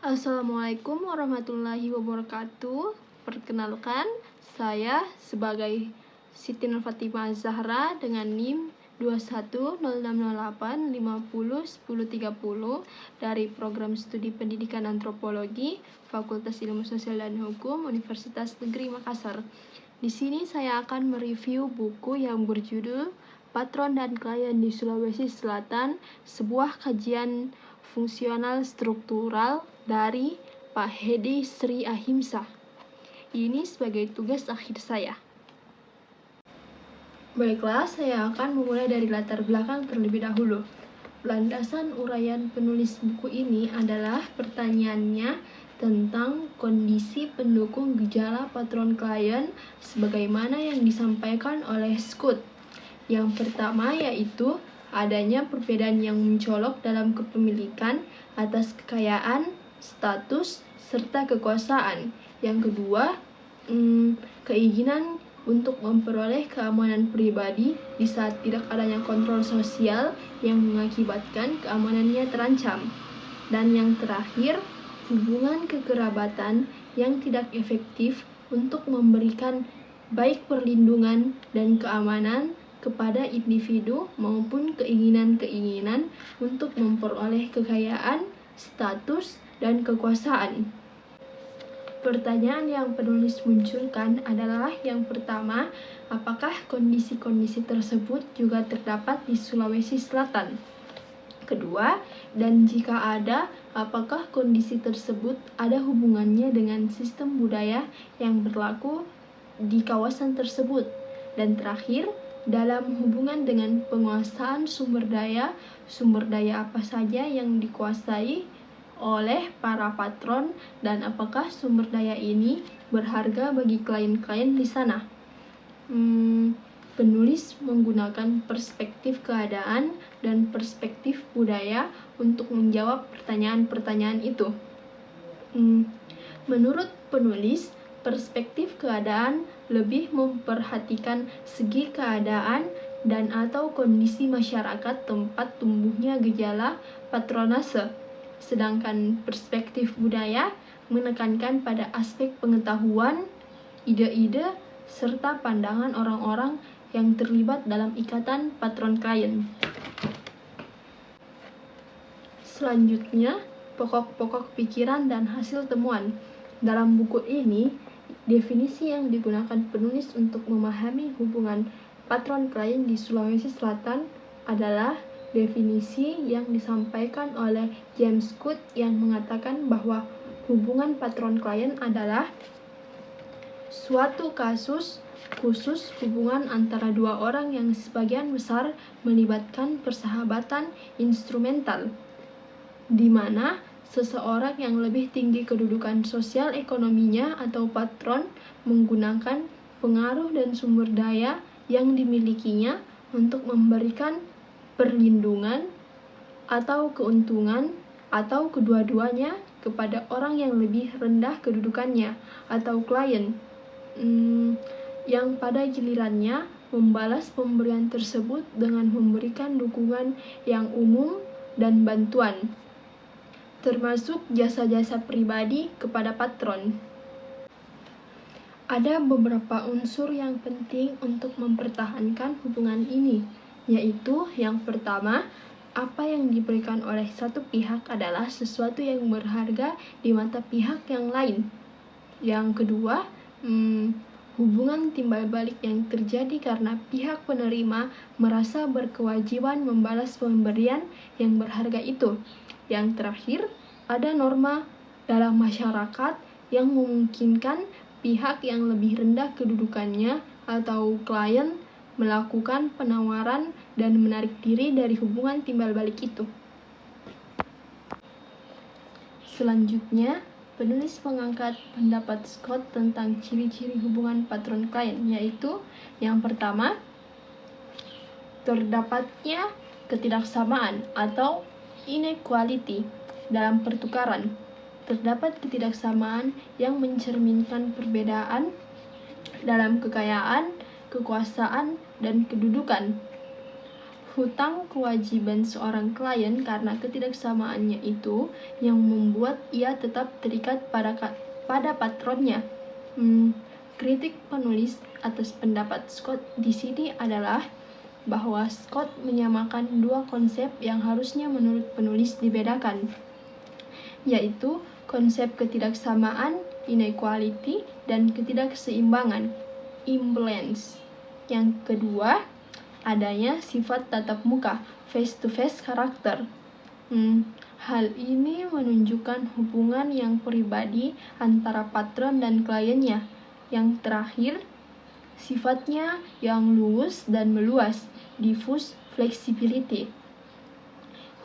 Assalamualaikum warahmatullahi wabarakatuh. Perkenalkan, saya sebagai Siti Nur Fatimah Zahra dengan NIM 210608501030 dari Program Studi Pendidikan Antropologi Fakultas Ilmu Sosial dan Hukum Universitas Negeri Makassar. Di sini saya akan mereview buku yang berjudul Patron dan Klien di Sulawesi Selatan, sebuah kajian fungsional struktural dari Pak Hedi Sri Ahimsa. Ini sebagai tugas akhir saya. Baiklah, saya akan memulai dari latar belakang terlebih dahulu. Landasan uraian penulis buku ini adalah pertanyaannya tentang kondisi pendukung gejala patron klien sebagaimana yang disampaikan oleh Scott. Yang pertama yaitu adanya perbedaan yang mencolok dalam kepemilikan atas kekayaan, status, serta kekuasaan. Yang kedua, keinginan untuk memperoleh keamanan pribadi di saat tidak adanya kontrol sosial yang mengakibatkan keamanannya terancam. Dan yang terakhir, hubungan kekerabatan yang tidak efektif untuk memberikan baik perlindungan dan keamanan kepada individu maupun keinginan-keinginan untuk memperoleh kekayaan, status, dan kekuasaan. Pertanyaan yang penulis munculkan adalah yang pertama, apakah kondisi-kondisi tersebut juga terdapat di Sulawesi Selatan? Kedua, dan jika ada, apakah kondisi tersebut ada hubungannya dengan sistem budaya yang berlaku di kawasan tersebut? Dan terakhir, dalam hubungan dengan penguasaan sumber daya apa saja yang dikuasai oleh para patron dan apakah sumber daya ini berharga bagi klien-klien di sana? Penulis menggunakan perspektif keadaan dan perspektif budaya untuk menjawab pertanyaan-pertanyaan itu. Menurut penulis, perspektif keadaan lebih memperhatikan segi keadaan dan atau kondisi masyarakat tempat tumbuhnya gejala patronase, sedangkan perspektif budaya menekankan pada aspek pengetahuan, ide-ide, serta pandangan orang-orang yang terlibat dalam ikatan patron-klien. Selanjutnya, pokok-pokok pikiran dan hasil temuan. Dalam buku ini, definisi yang digunakan penulis untuk memahami hubungan patron-klien di Sulawesi Selatan adalah definisi yang disampaikan oleh James Scott yang mengatakan bahwa hubungan patron-klien adalah suatu kasus khusus hubungan antara dua orang yang sebagian besar melibatkan persahabatan instrumental, di mana seseorang yang lebih tinggi kedudukan sosial ekonominya atau patron menggunakan pengaruh dan sumber daya yang dimilikinya untuk memberikan perlindungan atau keuntungan atau kedua-duanya kepada orang yang lebih rendah kedudukannya atau klien, yang pada gilirannya membalas pemberian tersebut dengan memberikan dukungan yang umum dan bantuan, termasuk jasa-jasa pribadi kepada patron. Ada beberapa unsur yang penting untuk mempertahankan hubungan ini, yaitu yang pertama, apa yang diberikan oleh satu pihak adalah sesuatu yang berharga di mata pihak yang lain. Yang kedua, hubungan timbal balik yang terjadi karena pihak penerima merasa berkewajiban membalas pemberian yang berharga itu. Yang terakhir, ada norma dalam masyarakat yang memungkinkan pihak yang lebih rendah kedudukannya atau klien melakukan penawaran dan menarik diri dari hubungan timbal balik itu. Selanjutnya, penulis mengangkat pendapat Scott tentang ciri-ciri hubungan patron-klien, yaitu yang pertama, terdapatnya ketidaksamaan atau inequality dalam pertukaran. Terdapat ketidaksamaan yang mencerminkan perbedaan dalam kekayaan, kekuasaan, dan kedudukan. Hutang kewajiban seorang klien karena ketidaksamaannya itu yang membuat ia tetap terikat pada patronnya. Kritik penulis atas pendapat Scott di sini adalah bahwa Scott menyamakan dua konsep yang harusnya menurut penulis dibedakan, yaitu konsep ketidaksamaan, inequality, dan ketidakseimbangan, imbalance. Yang kedua, adanya sifat tatap muka, face-to-face karakter. Hal ini menunjukkan hubungan yang pribadi antara patron dan kliennya. Yang terakhir, sifatnya yang luas dan meluas, diffuse flexibility.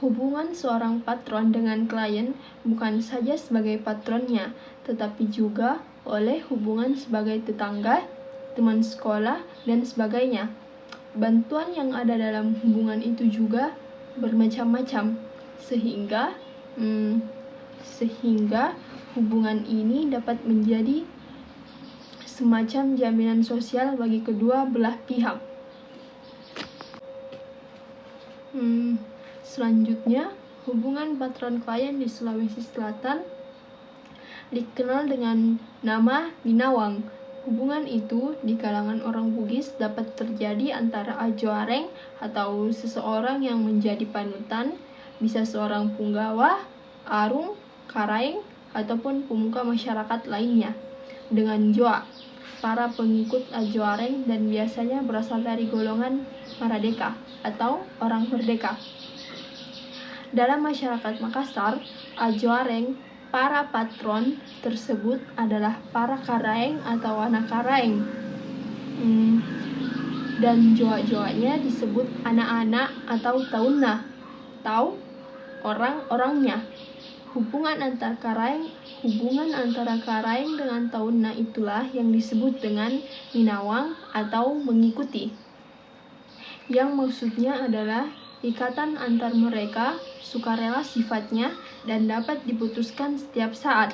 Hubungan seorang patron dengan klien bukan saja sebagai patronnya, tetapi juga oleh hubungan sebagai tetangga, teman sekolah, dan sebagainya. Bantuan yang ada dalam hubungan itu juga bermacam-macam, sehingga hubungan ini dapat menjadi semacam jaminan sosial bagi kedua belah pihak. Selanjutnya, hubungan patron-klien di Sulawesi Selatan dikenal dengan nama Minawang. Hubungan itu di kalangan orang Bugis dapat terjadi antara ajoareng atau seseorang yang menjadi panutan, bisa seorang punggawa, arung, karaeng, ataupun pemuka masyarakat lainnya, dengan joa, para pengikut ajoareng, dan biasanya berasal dari golongan Maradeka atau orang merdeka. Dalam masyarakat Makassar, ajoareng para patron tersebut adalah para karaeng atau anak karaeng, dan joa-joanya disebut anak-anak atau taunna, tau orang-orangnya. Hubungan antara karaeng dengan taunna itulah yang disebut dengan minawang atau mengikuti, yang maksudnya adalah ikatan antar mereka sukarela sifatnya dan dapat diputuskan setiap saat.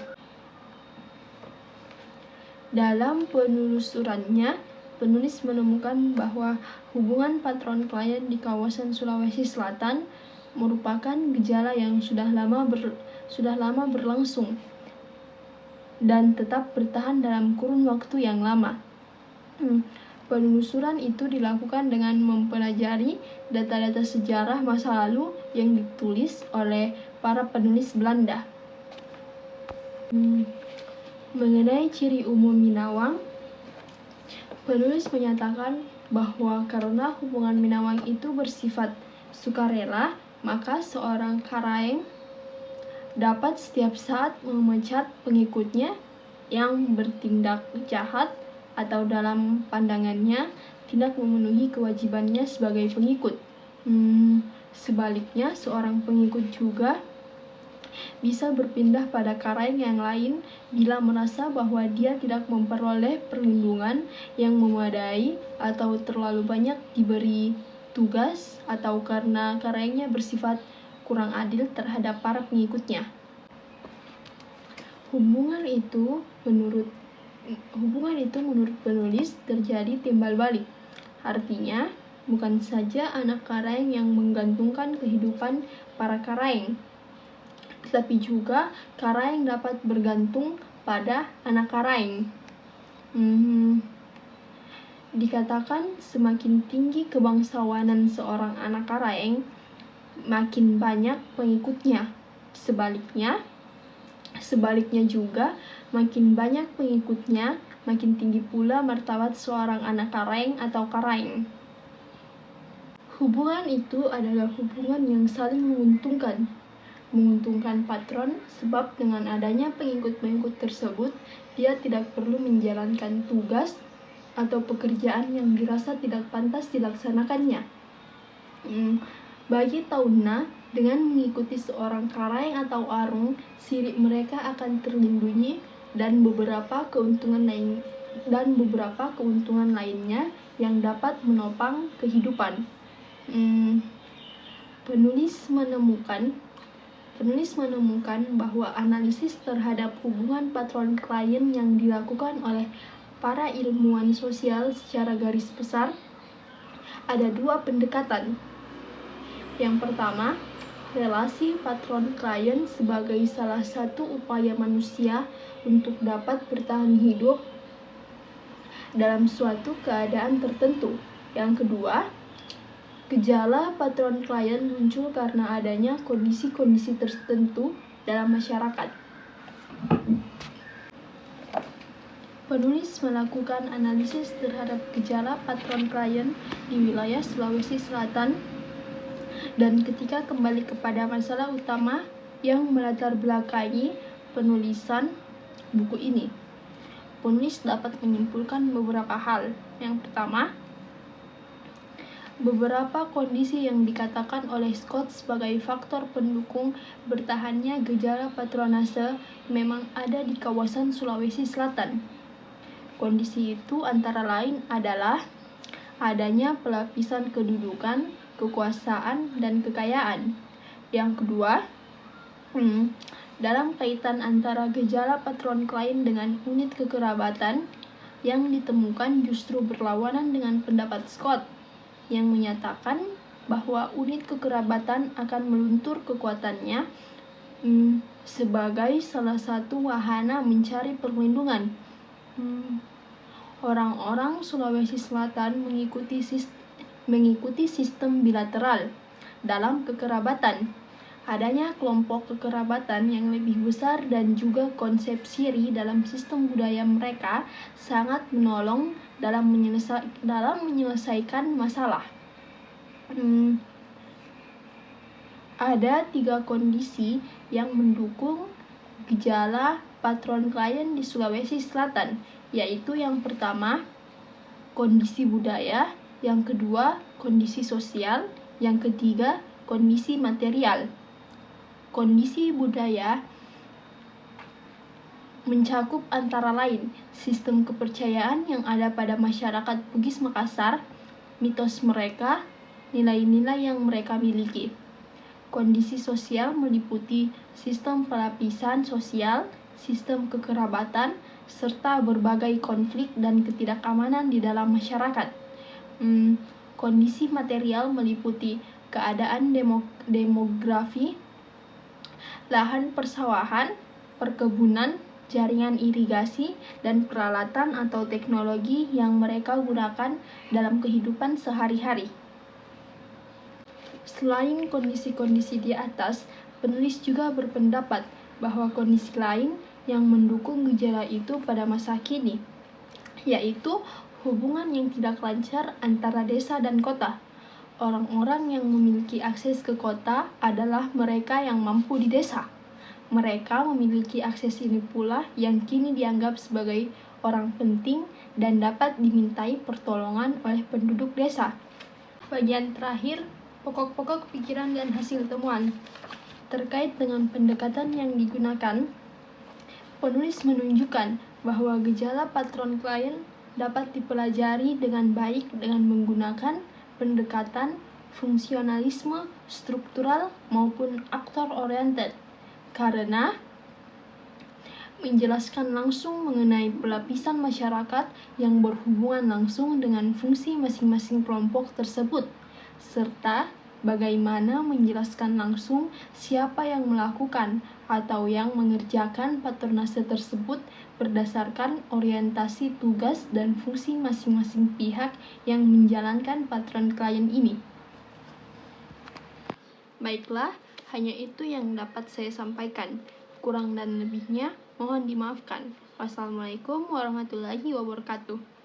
Dalam penelusurannya, penulis menemukan bahwa hubungan patron-klien di kawasan Sulawesi Selatan merupakan gejala yang sudah lama berlangsung dan tetap bertahan dalam kurun waktu yang lama. Penelusuran itu dilakukan dengan mempelajari data-data sejarah masa lalu yang ditulis oleh para penulis Belanda. Mengenai ciri umum Minawang, penulis menyatakan bahwa karena hubungan Minawang itu bersifat sukarela, maka seorang karaeng dapat setiap saat memecat pengikutnya yang bertindak jahat atau dalam pandangannya tidak memenuhi kewajibannya sebagai pengikut. Sebaliknya, seorang pengikut juga bisa berpindah pada karaeng yang lain bila merasa bahwa dia tidak memperoleh perlindungan yang memadai atau terlalu banyak diberi tugas, atau karena karaengnya bersifat kurang adil terhadap para pengikutnya. Hubungan itu menurut penulis terjadi timbal balik. Artinya, bukan saja anak karaeng yang menggantungkan kehidupan para karaeng, tetapi juga karaeng dapat bergantung pada anak karaeng. Dikatakan semakin tinggi kebangsawanan seorang anak karaeng, makin banyak pengikutnya. Sebaliknya juga, makin banyak pengikutnya, makin tinggi pula martabat seorang anak karaeng atau karaeng. Hubungan itu adalah hubungan yang saling menguntungkan patron, sebab dengan adanya pengikut-pengikut tersebut, dia tidak perlu menjalankan tugas atau pekerjaan yang dirasa tidak pantas dilaksanakannya. Bagi taunna, Dengan mengikuti seorang karang atau arung, sirip mereka akan terlindungi dan beberapa keuntungan lainnya yang dapat menopang kehidupan. Penulis menemukan bahwa analisis terhadap hubungan patron-klien yang dilakukan oleh para ilmuwan sosial secara garis besar ada dua pendekatan. Yang pertama, relasi patron-klien sebagai salah satu upaya manusia untuk dapat bertahan hidup dalam suatu keadaan tertentu. Yang kedua, gejala patron-klien muncul karena adanya kondisi-kondisi tertentu dalam masyarakat. Penulis melakukan analisis terhadap gejala patron-klien di wilayah Sulawesi Selatan, dan ketika kembali kepada masalah utama yang melatar belakangi penulisan buku ini, penulis dapat menyimpulkan beberapa hal. Yang pertama, beberapa kondisi yang dikatakan oleh Scott sebagai faktor pendukung bertahannya gejala patronase memang ada di kawasan Sulawesi Selatan. Kondisi itu antara lain adalah adanya pelapisan kedudukan, kekuasaan, dan kekayaan. Yang kedua, dalam kaitan antara gejala patron-klien dengan unit kekerabatan, yang ditemukan justru berlawanan dengan pendapat Scott yang menyatakan bahwa unit kekerabatan akan meluntur kekuatannya sebagai salah satu wahana mencari perlindungan. Orang-orang Sulawesi Selatan mengikuti sistem bilateral dalam kekerabatan. Adanya kelompok kekerabatan yang lebih besar dan juga konsep siri dalam sistem budaya mereka sangat menolong dalam menyelesaikan masalah. Ada 3 kondisi yang mendukung gejala patron-klien di Sulawesi Selatan, yaitu yang pertama, kondisi budaya, yang kedua, kondisi sosial, yang ketiga, kondisi material. Kondisi budaya mencakup antara lain sistem kepercayaan yang ada pada masyarakat Bugis Makassar, mitos mereka, nilai-nilai yang mereka miliki. Kondisi sosial meliputi sistem pelapisan sosial, sistem kekerabatan, serta berbagai konflik dan ketidakamanan di dalam masyarakat. Kondisi material meliputi keadaan demografi, lahan persawahan, perkebunan, jaringan irigasi, dan peralatan atau teknologi yang mereka gunakan dalam kehidupan sehari-hari. Selain kondisi-kondisi di atas, penulis juga berpendapat bahwa kondisi lain yang mendukung gejala itu pada masa kini, yaitu hubungan yang tidak lancar antara desa dan kota. Orang-orang yang memiliki akses ke kota adalah mereka yang mampu di desa. Mereka memiliki akses ini pula yang kini dianggap sebagai orang penting dan dapat dimintai pertolongan oleh penduduk desa. Bagian terakhir, pokok-pokok pikiran dan hasil temuan. Terkait dengan pendekatan yang digunakan, penulis menunjukkan bahwa gejala patron-klien dapat dipelajari dengan baik dengan menggunakan pendekatan fungsionalisme struktural maupun aktor-oriented, karena menjelaskan langsung mengenai pelapisan masyarakat yang berhubungan langsung dengan fungsi masing-masing kelompok tersebut, serta bagaimana menjelaskan langsung siapa yang melakukan atau yang mengerjakan patronase tersebut berdasarkan orientasi tugas dan fungsi masing-masing pihak yang menjalankan patron-klien ini. Baiklah, hanya itu yang dapat saya sampaikan. Kurang dan lebihnya mohon dimaafkan. Wassalamualaikum warahmatullahi wabarakatuh.